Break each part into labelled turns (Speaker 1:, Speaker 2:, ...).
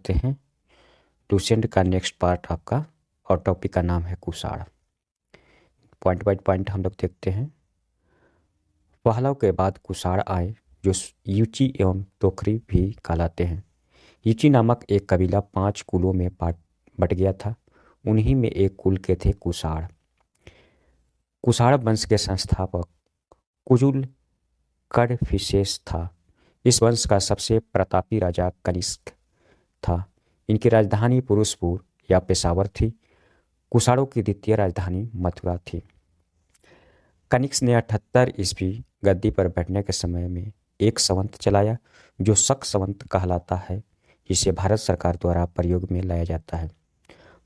Speaker 1: करते हैं। लुसेंट का नेक्स्ट पार्ट आपका और टॉपिक का नाम है कुषाण। पॉइंट बाय पॉइंट हम लोग देखते हैं। पहलव के बाद कुषाण आए, जो युचि एवं तोखरी भी कहलाते हैं। युचि नामक एक कबीला 5 कुलों में बट गया था। उन्हीं में एक कुल के थे कुषाण। कुषाण वंश के संस्थापक कुजुल कडफिसेस था। इस वंश का सबसे प्रतापी राजा कनिष्क था। इनकी राजधानी पुरुषपुर या पेशावर थी। कुषाणों की द्वितीय राजधानी मथुरा थी। कनिष्क ने 78 ईस्वी गद्दी पर बैठने के समय में एक संवत चलाया, जो शक संवत कहलाता है, जिसे भारत सरकार द्वारा प्रयोग में लाया जाता है।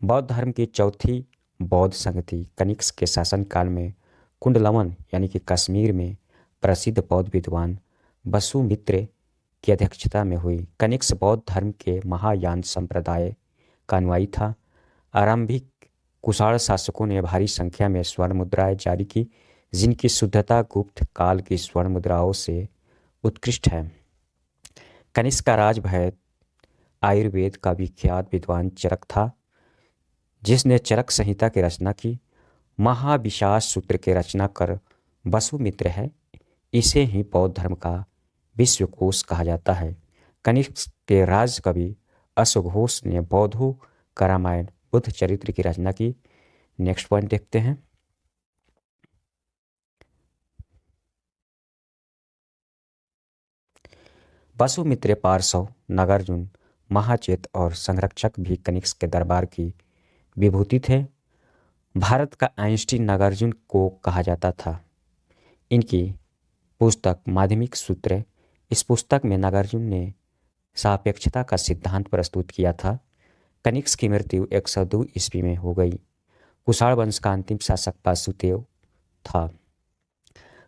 Speaker 1: बौद्ध धर्म की चौथी बौद्ध संगति कनिष्क के शासनकाल में कुंडलवन यानी कि कश्मीर में प्रसिद्ध बौद्ध विद्वान वसुमित्र की अध्यक्षता में हुई। कनिष्क बौद्ध धर्म के महायान संप्रदाय का अनुयायी था। आरंभिक कुषाण शासकों ने भारी संख्या में स्वर्ण मुद्राएं जारी की, जिनकी शुद्धता गुप्त काल की स्वर्ण मुद्राओं से उत्कृष्ट है। कनिष्क का राजभय आयुर्वेद का विख्यात विद्वान चरक था, जिसने चरक संहिता की रचना की। महाविशास सूत्र के रचनाकार वसुमित्र है। इसे ही बौद्ध धर्म का विश्वकोश कहा जाता है। कनिष्क के राजकवि अश्वघोष ने बौद्धों का रामायण बुद्ध चरित्र की रचना की। नेक्स्ट पॉइंट देखते हैं। वसुमित्र पार्श्व नागार्जुन महाचेत और संरक्षक भी कनिष्क के दरबार की विभूति थे। भारत का आइंस्टीन नागार्जुन को कहा जाता था। इनकी पुस्तक माध्यमिक सूत्र, इस पुस्तक में नागार्जुन ने सापेक्षता का सिद्धांत प्रस्तुत किया था। कनिष्क की मृत्यु 102 ईस्वी में हो गई। कुषाण वंश का अंतिम शासक वासुदेव था।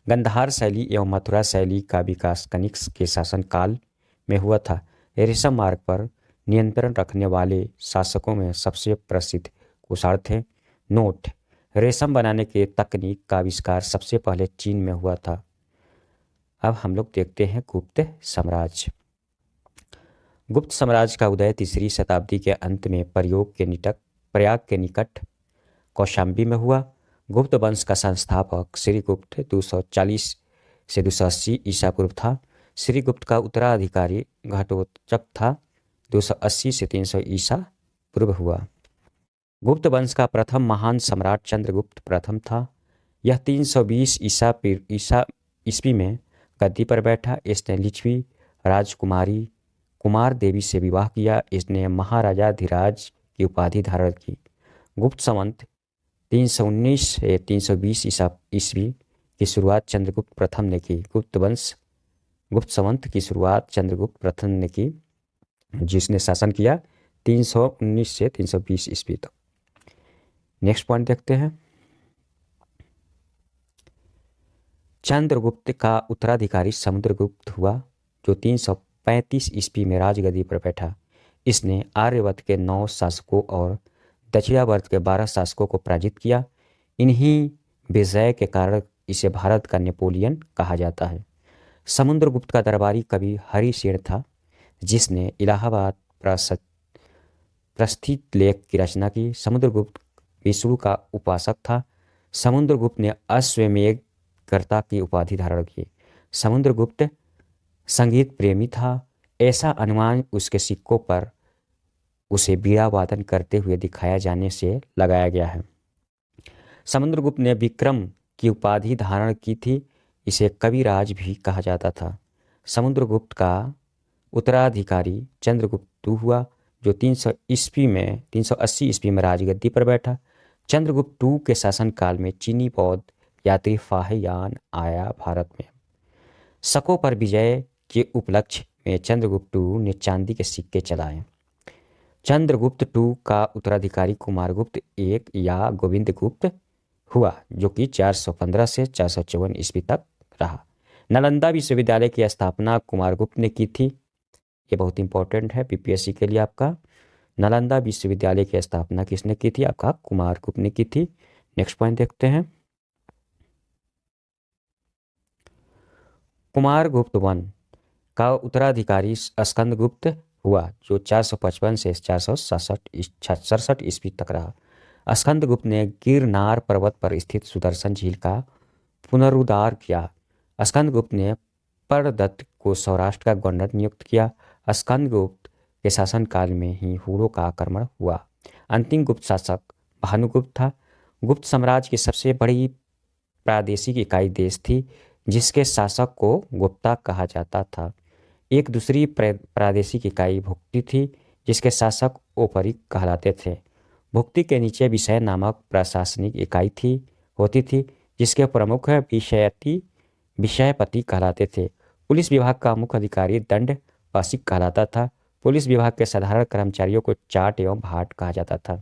Speaker 1: गंधार शैली एवं मथुरा शैली का विकास कनिष्क के शासनकाल में हुआ था। रेशम मार्ग पर नियंत्रण रखने वाले शासकों में सबसे प्रसिद्ध कुषाण थे। नोट: रेशम बनाने के तकनीक का आविष्कार सबसे पहले चीन में हुआ था। अब हम लोग देखते हैं गुप्त साम्राज्य। गुप्त साम्राज्य का उदय 3री शताब्दी के अंत में प्रयाग के निकट कौशाम्बी में हुआ। गुप्त वंश का संस्थापक श्रीगुप्त 240 से 280 ईसा पूर्व था। श्रीगुप्त का उत्तराधिकारी घटोत्कच था। 280 से 300 ईसा पूर्व हुआ। गुप्त वंश का प्रथम महान सम्राट चंद्रगुप्त प्रथम था। यह 320 ईस्वी में गद्दी पर बैठा। इसने लिच्छवी राजकुमारी कुमार देवी से विवाह किया। इसने महाराजाधिराज की उपाधि धारण की। गुप्त संवत 319 से 320 ईस्वी की शुरुआत चंद्रगुप्त प्रथम ने की। गुप्त संवत की शुरुआत चंद्रगुप्त प्रथम ने की, जिसने शासन किया 319 से 320 ईस्वी तक। नेक्स्ट पॉइंट देखते हैं। चंद्रगुप्त का उत्तराधिकारी समुद्रगुप्त हुआ, जो 335 ईस्वी में राजगद्दी पर बैठा। इसने आर्यवर्त के 9 शासकों और दक्षिणावर्त के 12 शासकों को पराजित किया। इन्हीं विजय के कारण इसे भारत का नेपोलियन कहा जाता है। समुद्रगुप्त का दरबारी कवि हरिसेन था, जिसने इलाहाबाद प्रस्थित लेख की रचना की। समुद्रगुप्त विष्णु का उपासक था। समुद्रगुप्त ने अश्वमेध कर्ता की उपाधि धारण की। समुद्रगुप्त संगीत प्रेमी था। ऐसा अनुमान उसके सिक्कों पर उसे बीड़ा वादन करते हुए दिखाया जाने से लगाया गया है। समुद्रगुप्त ने विक्रम की उपाधि धारण की थी। इसे कविराज भी कहा जाता था। समुद्रगुप्त का उत्तराधिकारी चंद्रगुप्त हुआ, जो 380 ईस्वी में राजगद्दी पर बैठा। चंद्रगुप्त II के शासनकाल में चीनी बौद्ध यात्री फाहियान आया भारत में। शकों पर विजय के उपलक्ष्य में चंद्रगुप्त II ने चांदी के सिक्के चलाए। चंद्रगुप्त II का उत्तराधिकारी कुमारगुप्त I या गोविंदगुप्त हुआ, जो कि 415 से 454 ईस्वी तक रहा। नालंदा विश्वविद्यालय की स्थापना कुमारगुप्त ने की थी। ये बहुत इंपॉर्टेंट है बीपीएससी के लिए आपका। नालंदा विश्वविद्यालय की स्थापना किसने की थी? आपका कुमारगुप्त ने की थी। नेक्स्ट पॉइंट देखते हैं। कुमारगुप्त I का उत्तराधिकारी स्कंदगुप्त हुआ जो 455 से 467 ईस्वी तक रहा। स्कंदगुप्त ने गिरनार पर्वत पर स्थित सुदर्शन झील का पुनरुद्धार किया। स्कंदगुप्त ने परदत्त को सौराष्ट्र का गवर्नर नियुक्त किया। स्कंदगुप्त के शासनकाल में ही हुड़ों का आक्रमण हुआ। अंतिम गुप्त शासक भानुगुप्त था। गुप्त साम्राज्य की सबसे बड़ी प्रादेशिक इकाई देश थी, जिसके शासक को गुप्ता कहा जाता था। एक दूसरी प्रादेशिक इकाई भुक्ति थी, जिसके शासक औपरिक कहलाते थे। भुक्ति के नीचे विषय नामक प्रशासनिक इकाई होती थी, जिसके प्रमुख विषयपति कहलाते थे। पुलिस विभाग का मुख्य अधिकारी दंड पाशिक कहलाता था। पुलिस विभाग के साधारण कर्मचारियों को चाट एवं भाट कहा जाता था।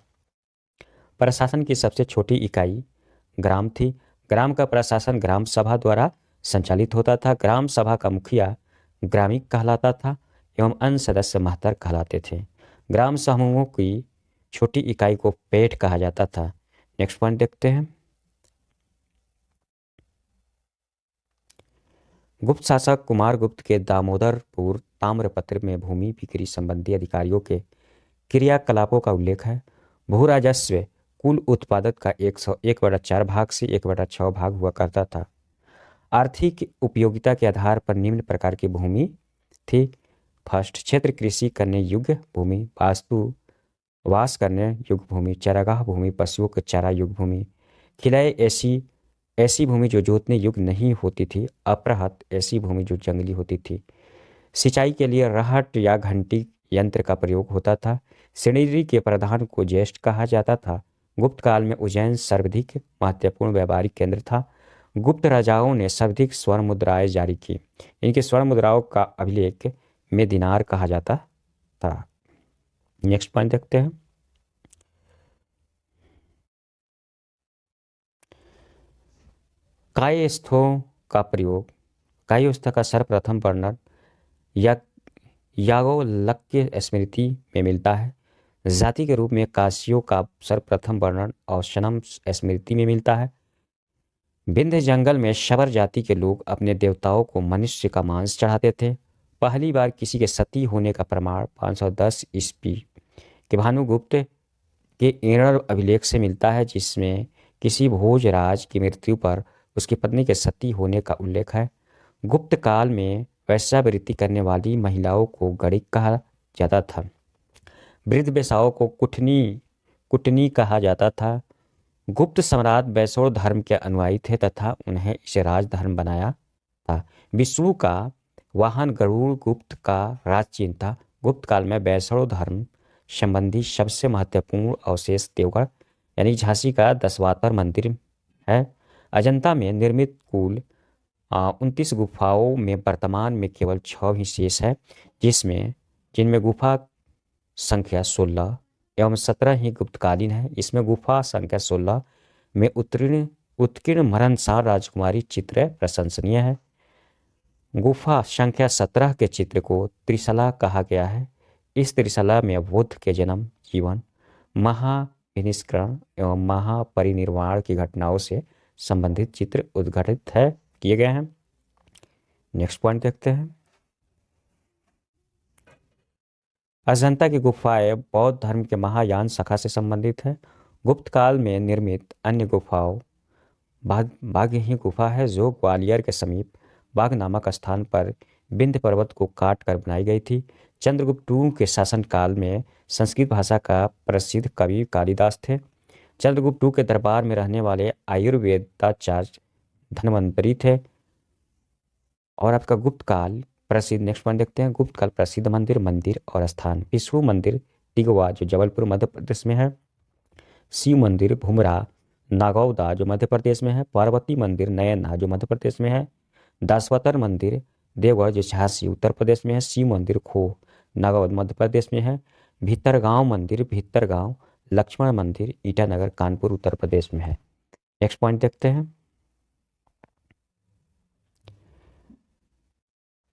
Speaker 1: प्रशासन की सबसे छोटी इकाई ग्राम थी। ग्राम का प्रशासन ग्राम सभा द्वारा संचालित होता था। ग्राम सभा का मुखिया ग्रामीण कहलाता था एवं अन्य सदस्य महतर कहलाते थे। ग्राम समूहों की छोटी इकाई को पेठ कहा जाता था। नेक्स्ट पॉइंट देखते हैं। गुप्त शासक कुमारगुप्त के दामोदरपुर ताम्रपत्र में भूमि बिक्री संबंधी अधिकारियों के क्रियाकलापों का उल्लेख है। भू राजस्व कुल उत्पादक का 1/4 भाग से 1/6 भाग हुआ करता था। आर्थिक उपयोगिता के आधार पर निम्न प्रकार की भूमि थी। फर्स्ट, क्षेत्र कृषि करने योग्य भूमि, वास करने योग्य भूमि, चरागाह भूमि, पशुओं के चारा योग्य भूमि, खिलाए ऐसी भूमि जो जोतने योग्य नहीं होती थी, अपरहत ऐसी भूमि जो जंगली होती थी। सिंचाई के लिए रहट या घंटी यंत्र का प्रयोग होता था। श्रेणी के प्रधान को ज्येष्ठ कहा जाता था। गुप्त काल में उज्जैन सर्वाधिक महत्वपूर्ण व्यापारिक केंद्र था। गुप्त राजाओं ने सर्वाधिक स्वर्ण मुद्राएं जारी की। इनके स्वर्ण मुद्राओं का अभिलेख में दिनार कहा जाता था। नेक्स्ट पॉइंट देखते हैं। कायस्थों का प्रयोग। कायस्थ का सर्वप्रथम वर्णन याज्ञवल्क्य स्मृति में मिलता है। जाति के रूप में काशियों का सर्वप्रथम वर्णन औशनम स्मृति में मिलता है। विंध्य जंगल में शबर जाति के लोग अपने देवताओं को मनुष्य का मांस चढ़ाते थे। पहली बार किसी के सती होने का प्रमाण 510 ईस्वी के भानुगुप्त के एणर अभिलेख से मिलता है, जिसमें किसी भोजराज की मृत्यु पर उसकी पत्नी के सती होने का उल्लेख है। गुप्त काल में वैश्यावृत्ति करने वाली महिलाओं को गणिक कहा जाता था। वृद्ध वेश्याओं को कुटनी कहा जाता था। गुप्त सम्राट वैष्णव धर्म के अनुयायी थे तथा उन्हें इसे राजधर्म बनाया था। विष्णु का वाहन गरुड़ गुप्त का राजचिन्ह था। गुप्त काल में वैष्णव धर्म संबंधी सबसे महत्वपूर्ण अवशेष देवगढ़ यानी झांसी का दशावतार मंदिर है। अजंता में निर्मित कुल 29 गुफाओं में वर्तमान में केवल 6 ही शेष है, जिनमें गुफा संख्या 16 एवं 17 ही गुप्तकालीन है। इसमें गुफा संख्या 16 में उत्कीर्ण मरणसार राजकुमारी चित्र प्रशंसनीय है। गुफा संख्या 17 के चित्र को त्रिशला कहा गया है। इस त्रिशला में बुद्ध के जन्म, जीवन, महाविनिष्करण एवं महापरिनिर्वाण की घटनाओं से संबंधित चित्र उद्घाटित किए गए हैं। नेक्स्ट पॉइंट देखते हैं। अजंता की गुफाएं बौद्ध धर्म के महायान शाखा से संबंधित है। गुप्त काल में निर्मित अन्य गुफाओं बाघ ही गुफा है, जो ग्वालियर के समीप बाघ नामक स्थान पर विंध्य पर्वत को काट कर बनाई गई थी। चंद्रगुप्त II के शासनकाल में संस्कृत भाषा का प्रसिद्ध कवि कालिदास थे। चंद्रगुप्त II के दरबार में रहने वाले आयुर्वेदाचार्य धन्वंतरी थे। और आपका गुप्त काल प्रसिद्ध, नेक्स्ट पॉइंट देखते हैं। गुप्त काल प्रसिद्ध मंदिर और स्थान। विष्णु मंदिर टिगवा जो जबलपुर मध्य प्रदेश में है। शिव मंदिर भुमरा नागौदा जो मध्य प्रदेश में है। पार्वती मंदिर नयना जो मध्य प्रदेश में है। दासवतर मंदिर देवगढ़ जो झांसी उत्तर प्रदेश में है। शिव मंदिर खो नागौद मध्य प्रदेश में है। भीतरगांव मंदिर भीतरगांव। लक्ष्मण मंदिर ईटानगर कानपुर उत्तर प्रदेश में है। नेक्स्ट पॉइंट देखते हैं।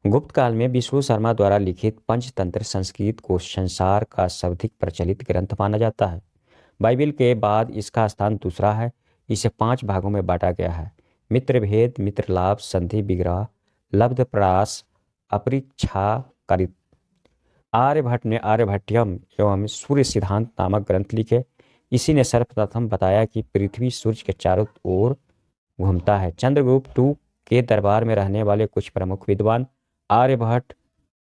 Speaker 1: गुप्त काल में विष्णु शर्मा द्वारा लिखित पंचतंत्र संस्कृत को संसार का सर्वाधिक प्रचलित ग्रंथ माना जाता है। बाइबिल के बाद इसका स्थान दूसरा है। इसे 5 भागों में बांटा गया है। मित्रभेद, मित्रलाभ, संधि विग्रह, लब्धप्रास, अपरिच्छाकारित। आर्यभट्ट ने आर्यभट्टियम एवं सूर्य सिद्धांत नामक ग्रंथ लिखे। इसी ने सर्वप्रथम बताया कि पृथ्वी सूर्य के चारों ओर घूमता है। चंद्रगुप्त II के दरबार में रहने वाले कुछ प्रमुख विद्वान आर्यभट्ट,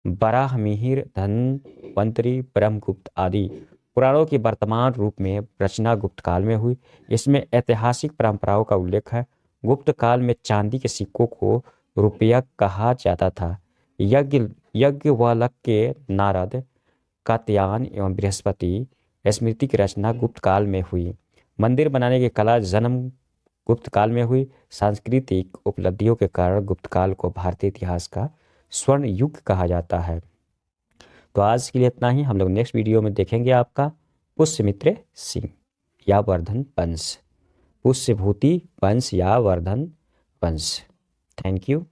Speaker 1: बराहमिहिर, धन्वंतरि, ब्रह्मगुप्त आदि पुराणों की वर्तमान रूप में रचना गुप्त काल में हुई। इसमें ऐतिहासिक परंपराओं का उल्लेख है। गुप्त काल में चांदी के सिक्कों को रुपया कहा जाता था। याज्ञवल्क्य, नारद, कात्यायन एवं बृहस्पति स्मृति की रचना गुप्त काल में हुई। मंदिर बनाने की कला जन्म गुप्त काल में हुई। सांस्कृतिक उपलब्धियों के कारण गुप्त काल को भारतीय इतिहास का स्वर्ण युग कहा जाता है। तो आज के लिए इतना ही। हम लोग नेक्स्ट वीडियो में देखेंगे आपका पुष्यमित्र सिंह या वर्धन वंश, पुष्यभूति वंश या वर्धन वंश। Thank you.